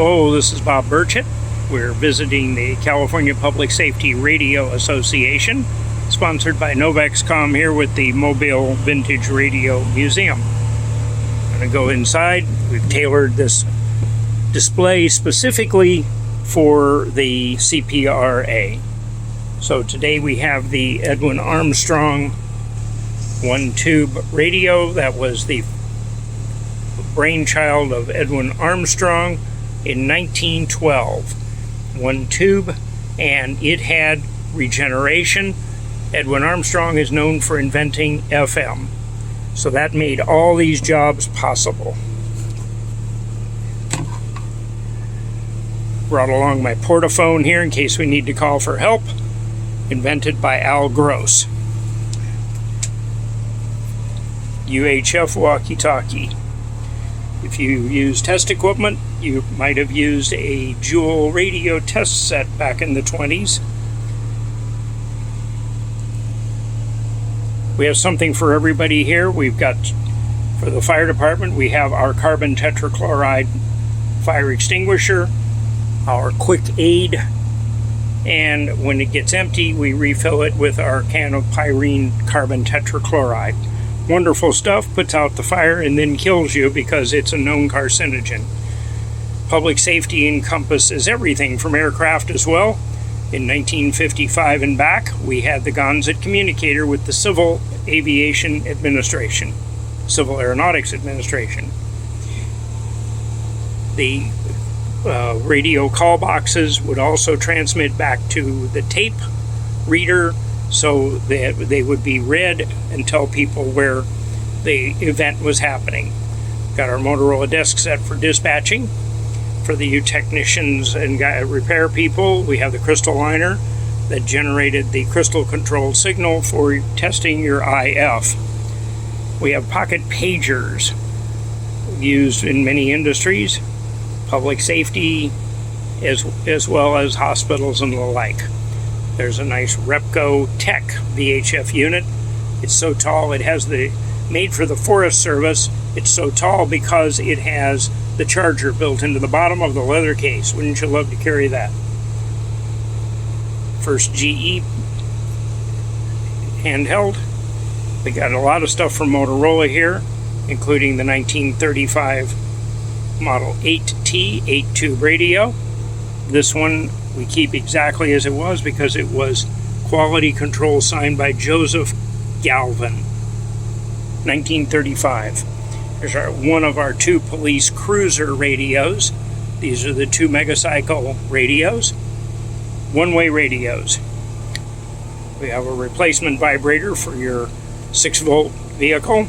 Oh, this is Bob Burchett. We're visiting the California Public Safety Radio Association, sponsored by Novexcom, here with the Mobile Vintage Radio Museum. I'm going to go inside. We've tailored this display specifically for the CPRA. So today we have the Edwin Armstrong one-tube radio. That was the brainchild of Edwin Armstrong in 1912. One tube, and it had regeneration. Edwin Armstrong is known for inventing FM. So that made all these jobs possible. Brought along my portaphone here in case we need to call for help. Invented by Al Gross. UHF walkie-talkie. If you use test equipment, you might have used a Jewel radio test set back in the 20s. We have something for everybody here. We've got, for the fire department, we have our carbon tetrachloride fire extinguisher, our quick aid, and when it gets empty, we refill it with our can of pyrene carbon tetrachloride. Wonderful stuff, puts out the fire and then kills you because it's a known carcinogen. Public safety encompasses everything from aircraft as well. In 1955 and back, we had the Gonzit communicator with the Civil Aviation Administration, Civil Aeronautics Administration. The radio call boxes would also transmit back to the tape reader, so that they would be read and tell people where the event was happening. Got our Motorola desk set for dispatching. For the you technicians and repair people, we have the crystal liner that generated the crystal controlled signal for testing your IF. We have pocket pagers used in many industries, public safety, as well as hospitals and the like. There's a nice Repco Tech VHF unit. It's so tall, it has the, made for the Forest Service, it's so tall because it has the charger built into the bottom of the leather case. Wouldn't you love to carry that? First GE handheld. We got a lot of stuff from Motorola here, including the 1935 Model 8T 8-tube radio. This one we keep exactly as it was because it was quality control signed by Joseph Galvin. 1935. Here's one of our two police cruiser radios. These are the 2 megacycle radios. One-way radios. We have a replacement vibrator for your 6-volt vehicle,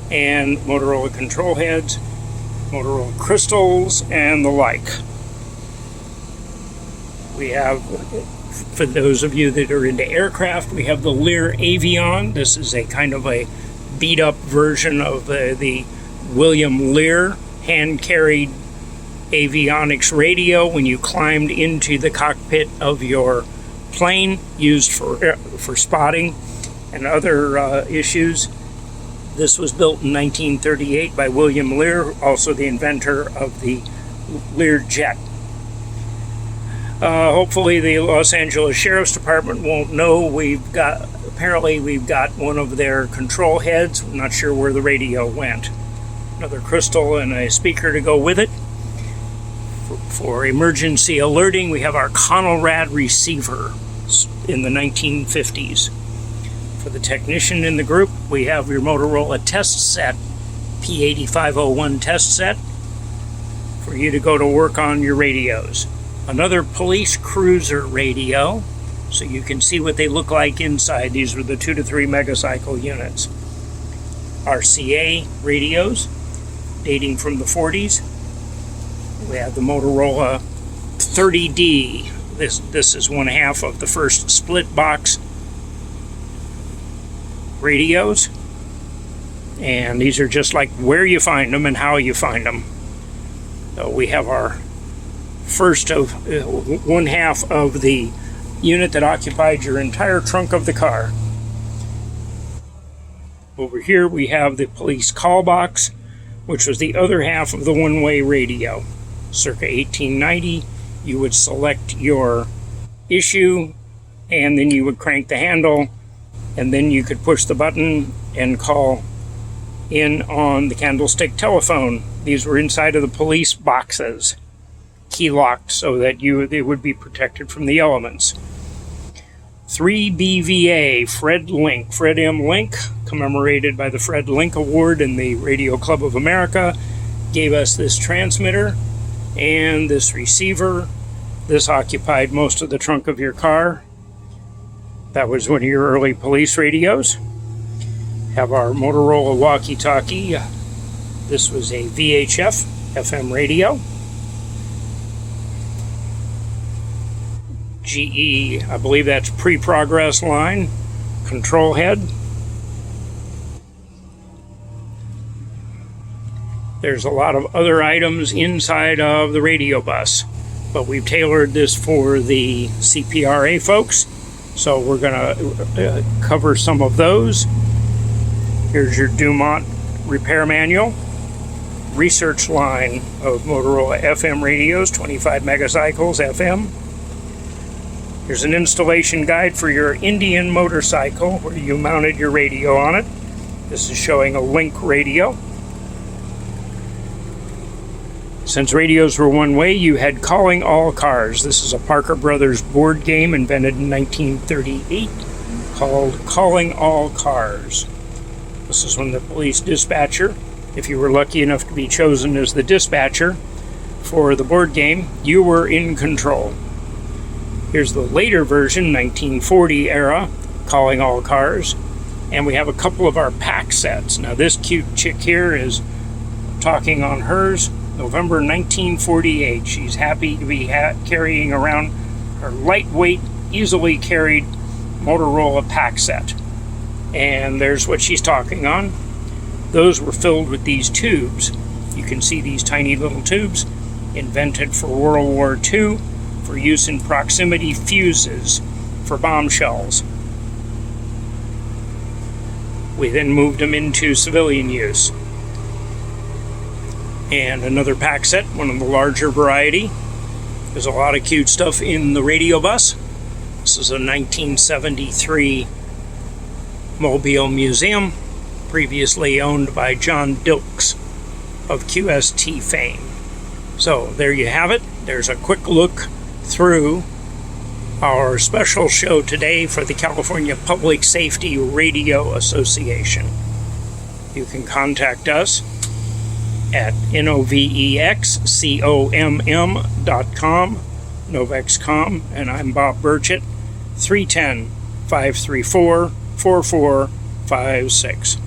and Motorola control heads, Motorola crystals, and the like. We have, for those of you that are into aircraft, we have the Lear Avion. This is a kind of a beat-up version of the William Lear hand-carried avionics radio when you climbed into the cockpit of your plane, used for spotting and other issues. This was built in 1938 by William Lear, also the inventor of the Lear jet. Hopefully the Los Angeles Sheriff's Department won't know apparently we've got one of their control heads. I'm not sure where the radio went. Another crystal and a speaker to go with it. For emergency alerting, we have our Conelrad receiver in the 1950s. For the technician in the group, we have your Motorola test set, P8501 test set, for you to go to work on your radios. Another police cruiser radio, so you can see what they look like inside. These are the 2 to 3 megacycle units. RCA radios, dating from the 40s. We have the Motorola 30D. This is one half of the first split box radios. And these are just like where you find them and how you find them. So we have our first of one half of the unit that occupied your entire trunk of the car. Over here we have the police call box, which was the other half of the one-way radio. circa 1890. You would select your issue, and then you would crank the handle, and then you could push the button and call in on the candlestick telephone. These were inside of the police boxes, key locked, so that they would be protected from the elements. 3BVA, Fred M. Link, commemorated by the Fred Link Award in the Radio Club of America, gave us this transmitter and this receiver. This occupied most of the trunk of your car. That was one of your early police radios. Have our Motorola Walkie-Talkie. This was a VHF FM radio. GE, I believe that's pre-progress line. Control head. There's a lot of other items inside of the radio bus, but we've tailored this for the CPRA folks, so we're going to cover some of those. Here's your Dumont repair manual. Research line of Motorola FM radios, 25 megacycles FM. Here's an installation guide for your Indian motorcycle where you mounted your radio on it. This is showing a Link radio. Since radios were one way, you had Calling All Cars. This is a Parker Brothers board game invented in 1938 called Calling All Cars. This is when the police dispatcher, if you were lucky enough to be chosen as the dispatcher for the board game, you were in control. Here's the later version, 1940 era, Calling All Cars. And we have a couple of our pack sets. Now this cute chick here is talking on hers, November 1948. She's happy to be carrying around her lightweight, easily carried Motorola Pack Set. And there's what she's talking on. Those were filled with these tubes. You can see these tiny little tubes, invented for World War II, for use in proximity fuses for bombshells. We then moved them into civilian use. And another pack set, one of the larger variety. There's a lot of cute stuff in the radio bus. This is a 1973 Mobile Museum, previously owned by John Dilks of QST fame. So there you have it. There's a quick look through our special show today for the California Public Safety Radio Association. You can contact us at novexcomm.com, Novexcom, and I'm Bob Burchett, 310-534-4456.